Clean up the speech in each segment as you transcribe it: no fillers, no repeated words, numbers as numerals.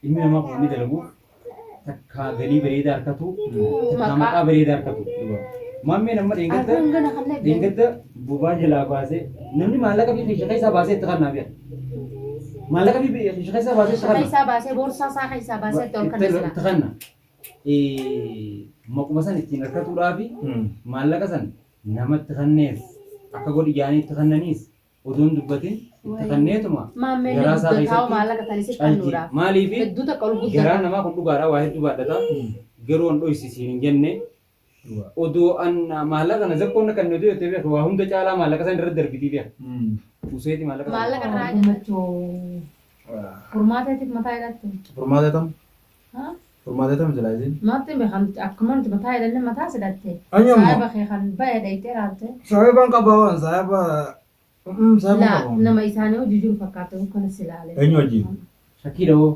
Inni nama kun ni dalagu takka galii bareedaa harkatu takka maqaa bareedaa harkatu. Mammeen amma dheengadda bubaa jalaa baasee namni maallaqa fi shaqa isaa baasee itti kannaa bi'a. Maallaqa fi shaqa isaa baasee itti kannaa. Shaqa isaa baasee boorsaa isaa isaa baasee itti ol kannaa. Itti kannaa. Maquma san ittiin harkatuudhaa fi maallaqa san namatti kannees akka godhi jaanii itti kannaniis oduun dubbatin itti kanneetuma. Maammeen guddataa maallaqa tanis itti kannuudhaaf. Maaliifi garaa namaa kun dhugaadhaa waa hedduu baadhata garuu an dhoysisiin hin jenne. Odoo an maallaqa na zakkoon kan nuti yoo ta'e waa hunda caalaa maallaqa san irratti darbitii bi'a. Useeti maallaqa. Maallaqa irraa jiraachuu. Furmaateetiif mataa hidhattu. Furmaateetam. Furmaateetam jiraajin. Maatti beekan akkuma nuti mataa hidhanne mataa sidatte. Anyamma. Saayiba kee kan ba'ee dhayitee raatte. Saayibaan qabawaan saayiba. Laa nama isaanii hojii jiru fakkaatu kana silaalee. Eenyu hojii? Shakkiidha hoo.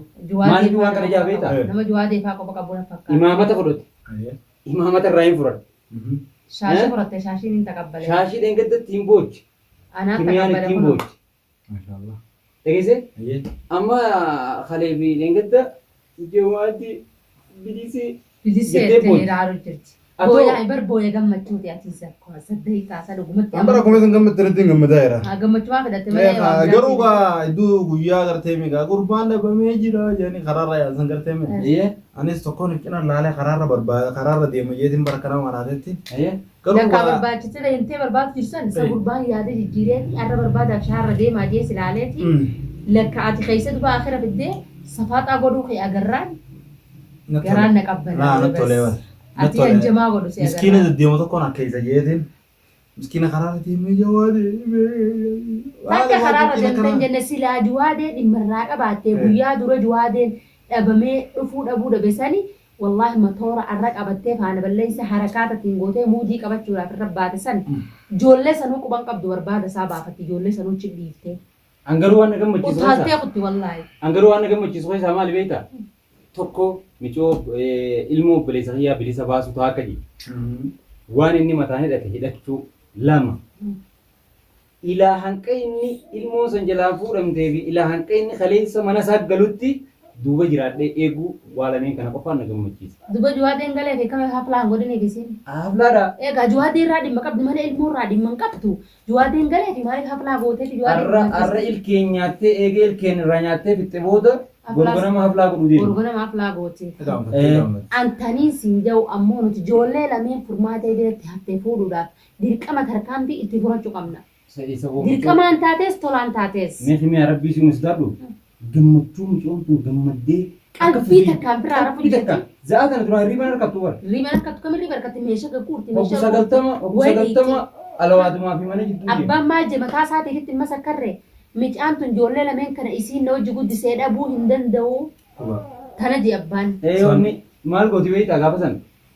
Maaliif waan kana jaabeeta? Nama juwaadee faa qofa qabu fakkaatu. Imaamata godhate. Imaamata irraa hin fudhadhu. Shaashii fudhatte shaashiin hin taqabbale. Shaashii dheengaddatti hin boochi. Anaan Kimiyaan taqabbale ittiin kun. boochi. Dhageesse? Amma kalee fi dheengadda jawaati bilisee. Bilisee ta'ee raaru jirti. Booyaa bar booya gammachuuti atiisa akkuma saddeet kaasaa dhugumatti. Ambara kuma san gammatte irratti hin gammadaa jira. Gammachuu waan fedhatte malee waan biraa. Garuu gaa iddoo guyyaa gartee miidhaa gurbaan dhabamee jira jedhanii karaarra yaasan gartee miidhaa. Anis tokkoon hiqqina laalee karaarra deema jeetiin bara kana maraatetti. Dakka barbaachise leentee barbaadu jirsan isa gurbaan yaada jijjiireeti har'a barbaadaaf shaarra deemaa jees ilaaleeti. Lakka ati keessa duba akhira fiddee safaaxaa godhuu kee agarraan garaan na qabbala. Natti tolee bara. Ati kan jamaa godhu si agarra. Miskiina deddeema tokkoon akka isa jeetiin. Miskiina karaarra deemee jawaadee. Akka karaarra deemteen jenne silaa juwaadeen dhimmarraa qabaattee guyyaa dura juwaadeen dhabamee dhufuu dhabuu dhabesanii wallahi matoora arra qabattee faana balleessa harakaatatiin gootee muudii qabachuudhaaf irra baate san ijoollee sanuu quban qabdu barbaada isaa baafatti ijoollee sanuu cidhiiftee. Angaruu waan na gammachiisu isaa. Utaaltee kutti wallahi. Angaruu waan na gammachiisu isaa maali beektaa? Tokko michoo ilmoo obboleessa hiyyaa bilisa baasu ta'aa akka jedhu. Waan inni mataan hidhate hidhachuu lama. Ilaa hanqa inni ilmoo san jalaa fuudhamtee fi ilaa hanqa inni kaleessa mana isaa galutti duuba jiraadhee eeguu waalameen kana qofaan na gammachiisa. Duuba juwaadeen galee fi kame haflaan godhine gisiin. Haflaadha. Egaa juwaadeen irraa dhimma qabdi malee ilmoo irraa dhimma hin qabdu. Juwaadeen galee fi maaliif haflaa gooteeti juwaadeen. Arra ilkeen nyaattee eegee ilkeen irraa nyaattee fixxe booda gorgonama haflaa godhu deemu. Gorgonama haflaa goote. Antaniin siin ta'u ammoo nuti ijoollee lameen furmaatee biratti haftee fuudhuudhaaf dirqama tarkaanfii itti furachuu qabna. Dirqamaan taates tolaan taates. Meeshaalee rabbii si mustaadhu. Gammachuu mucoon kun gammaddee qalbii takkaan biraa rafu jirti. Za'a kana dura riibaan harkattu bara. Riibaan harkattu kamii riibaan harkatti meeshaa gagguurti meeshaa. Sagaltama alawaadumaa fi mana jidduu. Abbaan maal je mataa isaatiitti masakkarree micaan tun ijoollee lameen kana isiin na hojii guddisee dhabuu hin danda'u. Kana je abbaan. Yoonni maal gooti beektaa gaafa san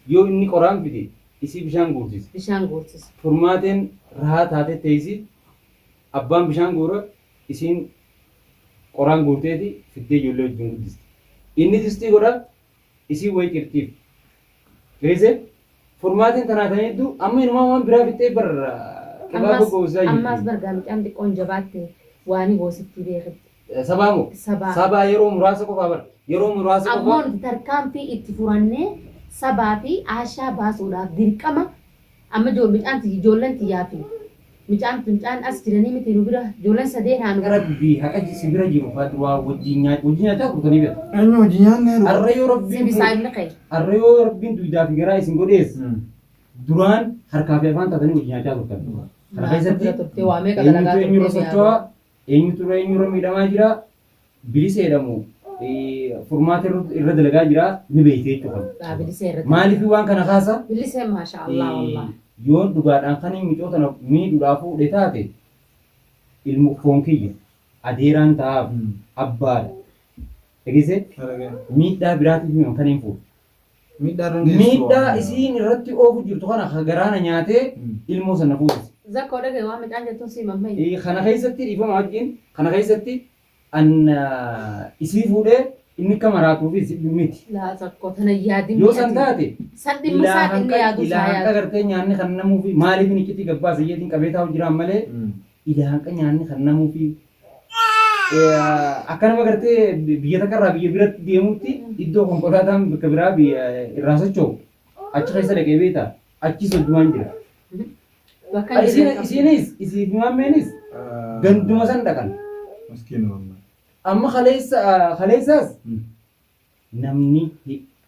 yoo inni qoraan fide isii bishaan guurtisa. Bishaan guurtisa. Furmaateen rahaa taatee teessi abbaan bishaan guura isiin qoraan guurteeti fiddee ijoollee wajjin guddisti. Inni distii godha isii wayii qirtiif. Reese furmaatiin kanaa kan hedduu amma inumaa waan biraa fixee barra qibaa goggoosaa jirti. Ammaas bargaa mucaan xiqqoon jabaatte waan goositti beekatti. Sabaa moo? Sabaa yeroo muraasa qofaa bara. Yeroo muraasa qofaa. Ammoo nuti tarkaanfii itti furannee sabaa fi aashaa baasuudhaaf dirqama amma ijoolleen xiyyaa fi Micaan as jiranii miti nu bira ijoolleen sadeen haa nu bira. Rabbii haqa si bira jiru faatu waa wajjin nyaataa kurtanii bira. Eenyu wajjin nyaanne. Arra yoo rabbiin duydaa fi garaa isin godhees duraan harkaa fi afaan taatanii wajjin nyaataa turtan. Kana keessatti eenyurra socho'aa eenyutu eenyurra miidhamaa jira bilisa jedhamu furmaata irra dalagaa jira ni beektee jechuudha. Maaliif waan kana kaasa? Bilisee maasha Allah wallah. Yoon dhugaadhaan kan inni micoota miidhuudhaaf fuudhe taate ilmu foon kiyya adeeraan ta'aaf abbaadha. Eegise miidhaa biraatiif kan hin fuudhu. Miidhaa isiin irratti oofu jirtu kana garaana nyaatee ilmoo sana fuudhise. Zakka odagee waan midhaan jettuun si mammayi. Kana keessatti dhiifama wajjin kana keessatti isii fuudhee inni akka maraatuuf miti. Laa zakko tana yaadin. Yoo san taate. San dhimma isaa inni yaadu isaa yaadu. Ilaa hanqa gartee nyaanni kan namuufi maaliif inni itti gabbaa sayyeetiin qabeetaa jiraan malee ilaa hanqa nyaanni kan namuufi akkanuma gartee biyya takkarraa biyya biratti deemutti iddoo konkolaataan bakka biraa irraa socho'u achi keessa dhaqee beektaa achi socho'aan jira. Isiinis isiifumaameenis ganduma san dhaqan. Amma kaleessaas namni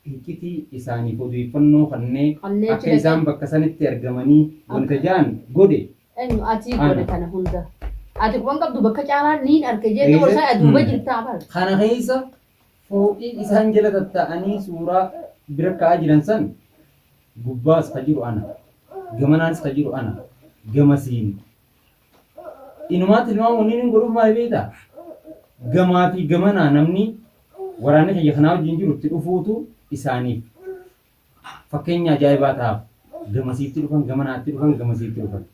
hiikitii isaaniif odeeffannoo kanneen akka isaan bakka sanitti argamanii wanta ja'an godhe. Ati godhe kana hunda. Ati kuban qabdu bakka caalaa niin arge jechuudha warra aduuba jirtaa bara. Kana keessa fooqii isaan jala tatta'anii suuraa bira ka'aa jiran san gubbaas ka jiru ana gamanaanis ka jiru ana gamasiin inumaatti ilmaan waliin godhuuf maal beektaa gamaa fi gamanaa namni waraana kiyya kanaa wajjin jiru itti dhufuutu isaaniif fakkeenya ajaa'ibaa ta'aaf gamasiitti dhufan gamanaatti dhufan gamasiitti dhufan.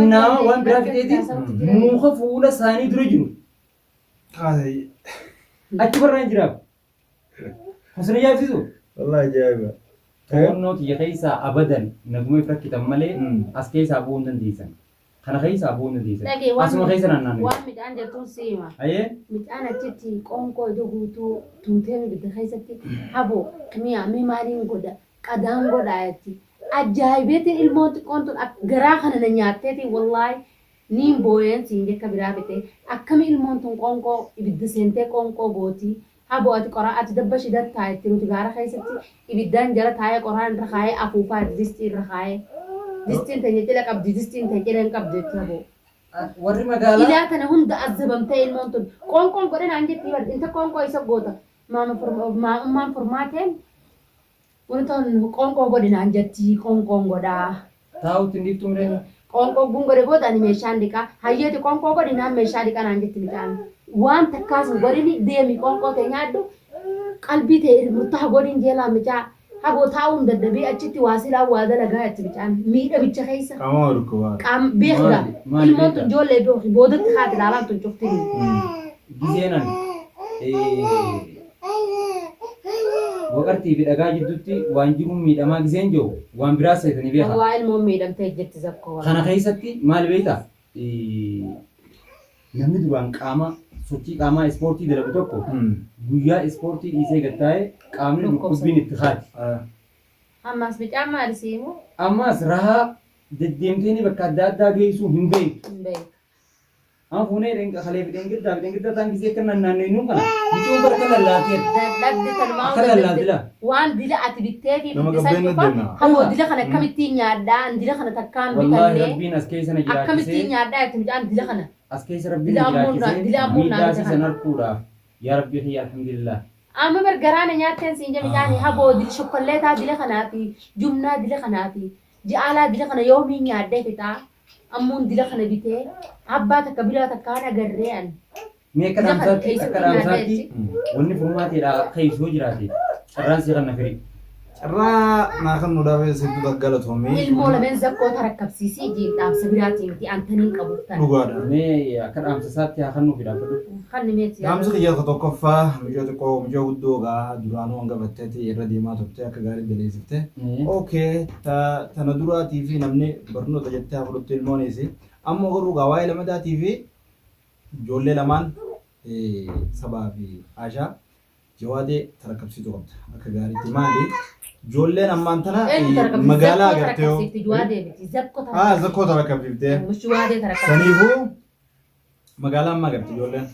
Innaa waan biraa fideetiin muka fuula isaanii dura jiru. Achi barraan jiraaf. Osoo ajaa'ibsiisu. Wallahi ajaa'iba. To'annoo kiyya keessaa abadan naguma if rakkitan malee as keessaa bu'uu hin dandeessan. Kana keessaa bu'uu hin dandeessan. Asuma keessa naannaan. Waan midhaan jettuun siima. Midhaan achitti qoonqoo iddoo guutuu tuutee bidda keessatti haboo mi'a maaliin godha qadaan godhaa jetti. Ajaa'ibeetiin ilmoon xiqqoon tun garaa kana na nyaatteetiin wallaahi niin booyeen siin jekka biraa bitee akkami ilmoon tun qoonqoo ibidda seentee qoonqoo gootii haboo ati qoraa ati dabba shidat taayetti nuti gaara keessatti ibiddaan jala taayee qoraan irra kaayee afuufaa distii irra kaayee distiin teenya cila qabdi distiin teenya cila hin qabdu jetti haboo. Warri magaalaa. Ilaa tana hunda azzabamtee ilmoon tun qoonqoon godhe naan jetti bar inta qoonqoo isa goota maamummaan furmaateen. Wantoonni qoonqoo godhinaan jetti qoonqoon godhaa. Taa'utti hin dhiiftu mire. Qoonqoo gun godhe boodaan meeshaan dhiqaa. Hayyeeti qoonqoo godhinaan meeshaa dhiqaa naan jetti midhaan. Waan takkaas godhini deemi qoonqoo ta'e nyaaddu qalbii ta'e murtaa godhin jeelaa micaa. Haboo taa'uun dadhabee achitti waa silaa waa dalagaa jetti midhaan. Miidhabicha keessa. Qaama walqabaa. Qaama beekudha. Ilmoon tun ijoollee beeku boodatti haati ilaalaan tun cufti. Giseenan. Waqartii fi dhagaa jidduutti waan jiruun miidhamaa giseen jiru waan biraas seetanii beekaa. Waa ilmoon miidhamtee jetti zakkoo. Kana keessatti maal beektaa? Namni duraan qaama sochii qaamaa ispoortii dalagu tokko guyyaa ispoortii dhiisee gattaa'ee qaamni dhukkubbiin itti haati. Ammas bicaan maali siimu? Ammas rahaa deddeemtee bakka adda addaa geessuu hin beektu. Amma fuunee dengiddaa ta'an gisee akka naannoo kana biqiltuu barka lallaatee. Dadhabde talmaa waan dila ati bittee fi bibbisan dhufa haboo dila kana akkamittiin nyaadhaa dila kana takkaan bitannee. Rabbiin as keessa na jiraachisee. Akkamittiin nyaadhaa itti midhaan dila kana. As keessa rabbiin jiraachisee miidhaasisan harkuudhaaf yaa rabbii fi alhamdulillah. Amma bargaraana nyaatteen siin jedhanii haboo dila shokkolleetaa dila kanaati jumnaa dila kanaati ji'aalaa dila kana yoomii nyaaddee fixaa. Ammoon dila kana bitee abbaa takka biraa takkaan agarree an. Mee akka dhaamsaatti wanni furmaateedha keessoo jiraate carraan si kan nafiri. Carraa naa kan nu dhaabee sitti galatoomee. Ilmoo lameen zakkoo tarakkabsiisii jiin dhaamsa biraatiin miti antaniin qabuuttan. Dhugaadha. Mee akka dhaamsa isaatti haa kan nuuf dhaabatu. Kan nimeeti. Dhaamsa kiyya tokkoffaa mijoo xiqqoo mijoo guddoo gaa duraanuu hanga batteetti irra deemaa turte akka gaarii daleessifte. Okay tana duraatii fi namni barnoota jettee haa fudhattu ilmoonis ammoo garuu gaa waa'ee lamadaatii fi ijoollee lamaan sabaa fi Aashaa jawaadee tarakkabsiitu qabda akka gaariitti maali? Ijoolleen ammaan tana magaalaa agartee yoo zakkoo tarakkabsiiftee saniifuu magaalaa amma agartee ijoolleen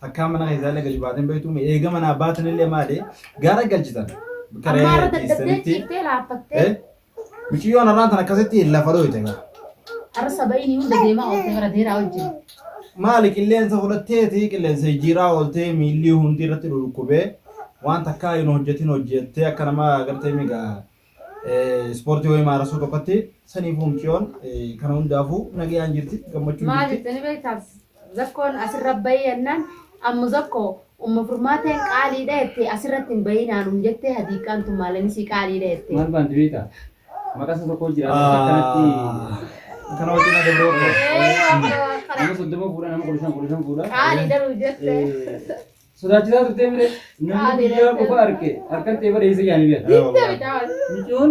takkaa mana keessaallee gadi baateen beektu eega manaa baatanillee maali gaara galchitan karee keessanitti miciyyoon irraan tan akkasitti lafa dhooyte gaa. Arsa baay'inii hunda deemaa ooltee bara dheeraa wajjin. Maali qilleensa fudhatteeti qilleensa jiraa ooltee miilli hundi irratti dhukkubee waan takkaa hin hojjetin hojjettee akka nama agartee migaa ispoortii wayii maarasuu tokkotti saniif humciyoon kana hundaafuu nagayaan jirti gammachuun jirti. Maal jettanii beektaaf zakkoon asirra bahee jennaan amma zakkoo umma furmaateen qaaliidha jettee asirratti hin bahinaanum jettee hadiiqaan tun maalanisii qaaliidha jettee. Maal baanti beektaa? Maqasa tokko jira akkanatti. Kana wajjin adeemee nama soddoma fuudha nama kudha shan fuudha. Qaaliidha nu jettee. Sodaachisaa turtee mire namni biyyaa qofa harkan ta'e bareessa yaani biyya. Micoon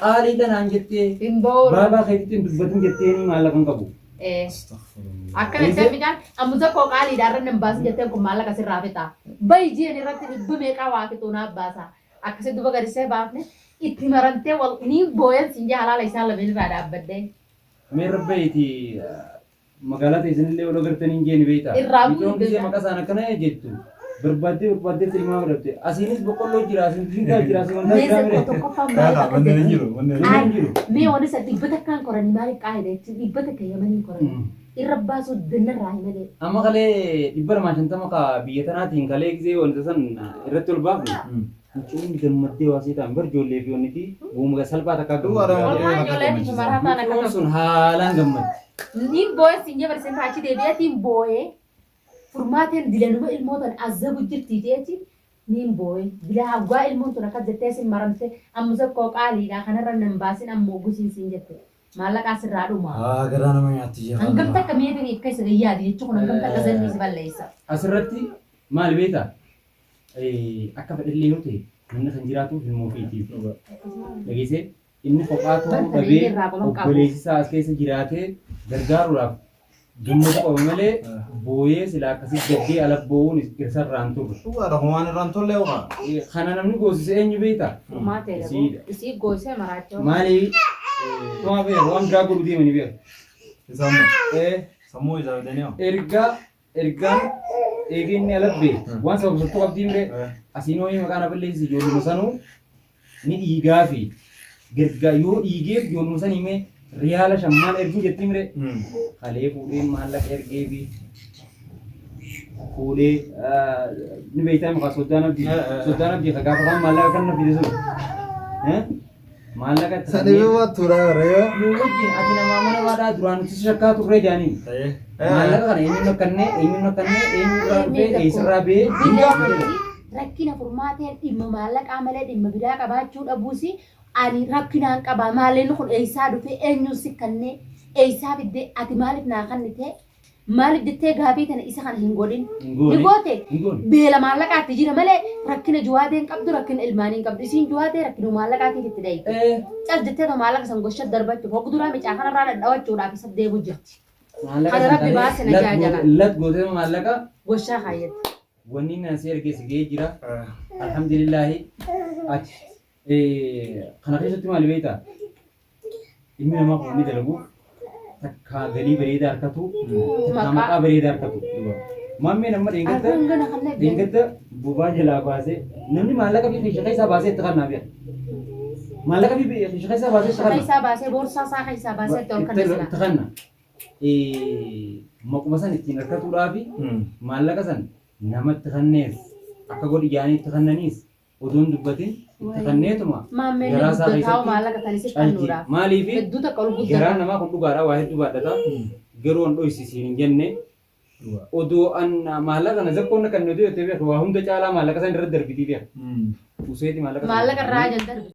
qaaliidha naan jettee baabaa keetitti hin dubbatin jettee maallaqa hin qabu. Akkana ta'e midhaan amma tokko qaalii daarran nan baasin jettee kun maallaqa sirraa fixa. Bayi jiran irratti dhibba meeqaa waa fixuu naaf baasa. Akkasii duba gadisee baafne itti marantee ni booyan sinjaa halaala isaan lameen irraa dhaabbadde. Mee rabbeeti magaalaa teessanillee wal agartanii hin jeeni beektaa. Irraa Bitoon gisee maqaa isaan akkana jettu. Barbaaddee tilmaa godhatte. Asiinis boqqolloo jira, asiin dingaa jira, asiin wanta Meeshaa jira. tokko qofa Wanni ni jiru. Mee wani isa dhibbata kan koranii maaliif qaayidha jechuun dhibbata keeyyamanii koranii. Irra baasuu dandarraa himalee. Amma kalee 250 ka biyya tanaatiin kalee gisee wanta san irratti ol baafne. Mucaan gammaddee waasii ta'an bar ijoollee fi onniti uumaga salphaa takka Wallahi ijoolleen itti marataan akka gammaddu. Sun haalaan gammaddi. Niin boo'ee sinjee barsiisan achi deebi'atiin boo'ee furmaateen dilanuma ilmootan azabu jirti jechi niin boo'ee dila haggaa ilmoon tun akka jettee sin maramte amma tokko qaaliidha kanarra nan baasin ammoo gusiin sin jette maallaqaa sirraa dhuma. Garaa nama nyaatti jira. Hangam takka meetiin akka isa gayyaati jechuun kun hangam takka zanni si balleessa. Asirratti maal beektaa? Akka fedhallee yoo ta'e namni kan jiraatu ilmoo ofiitiif. Dhageessee inni kophaa ta'uu dhabee obboleessi isaa as keessa jiraatee gargaaruudhaaf gammadu qaba malee booyee silaa akkasii gaddee ala boo'uun isarraan turre. Dhugaadha homaan irraan tollee homaa. Kana namni goosise eenyu beektaa? Isii goosee maraachoo. Maaliif? Waan beeku waan biraa godhu deemanii beeku. Sammuu isaa fidanii hoo? Ergaan eeginni alabbee waan sababa tokko qabdii mire asiin hooyi maqaan aballeessi ijoolluma sanuu ni dhiigaa fi gargaa yoo dhiigeef ijoolluma san himee riyaala shammaan erguu jettii mire kalee fuudhee maallaqa ergee fi fuudhee ni beektaa maqaa soddaan abdii gaafa kan maallaqa kan na fide sun maallaqa Sadii waa turaa reeyo. yoo wajjin ati namaa mana baadhaa duraan nuti shakkaa turree jaaniin maallaqa kana eenyuun akkannee eenyu irraa dhufee eessarraa ba'ee rakkina furmaateen dhimma maallaqaa malee dhimma biraa qabaachuu dhabuusi ani rakkinaan qaba maalleen kun eessaa dhufee eenyuun si kannee eessaa fiddee ati maaliif naa kannite maaliif jettee gaafii tana isa kana hin godhin ni goote beela maallaqaatti jira malee rakkina juwaadeen qabdu rakkina ilmaaniin qabdu isiin juwaadee rakkina maallaqaatiif itti dhayi cal jettee to maallaqa san gosha darbachuuf hogduraa micaa kanarraa dhadhawachuudhaaf isa deebu jirti. Kana rabbi baase na jaajala. Lat gootee maallaqa Goshaa kaayyatti. wanni nasi ergeessi ga'ee jira. Alhamdulillahi ati kana keessatti maal beektaa? Ilmi namaa kun inni dalagu takka galii bareedaa harkatu takka maqaa bareedaa harkatu. Maammeen amma dheengadda bobaa jalaa baasee namni maallaqa fi shaqa isaa baasee itti kannaa beeka. Maallaqa fi shaqa isaa baasee itti Shaqa kannaa. isaa baasee boorsaa isaa keessaa baasee itti ol kan Itti kannaa. Maquma san ittiin harkatuudhaa fi maallaqa san namatti kannees akka godhi jaanii itti kannaniis oduun dubbatin itti kanneetuma maammeen garaa isaa guddataa maallaqa tanis calti. kannuudhaaf. Maaliif Hedduu takka ol garaa guddataa. namaa kun dhugaadhaa waa hedduu baadhata garuu an dhoysisiin hin jenne odoo an maallaqa na zakkoon kan nuti yoo ta'e waa hunda caalaa maallaqa san irratti darbitii beeka. Useeti maallaqa Maallaqa irraa jan darbe.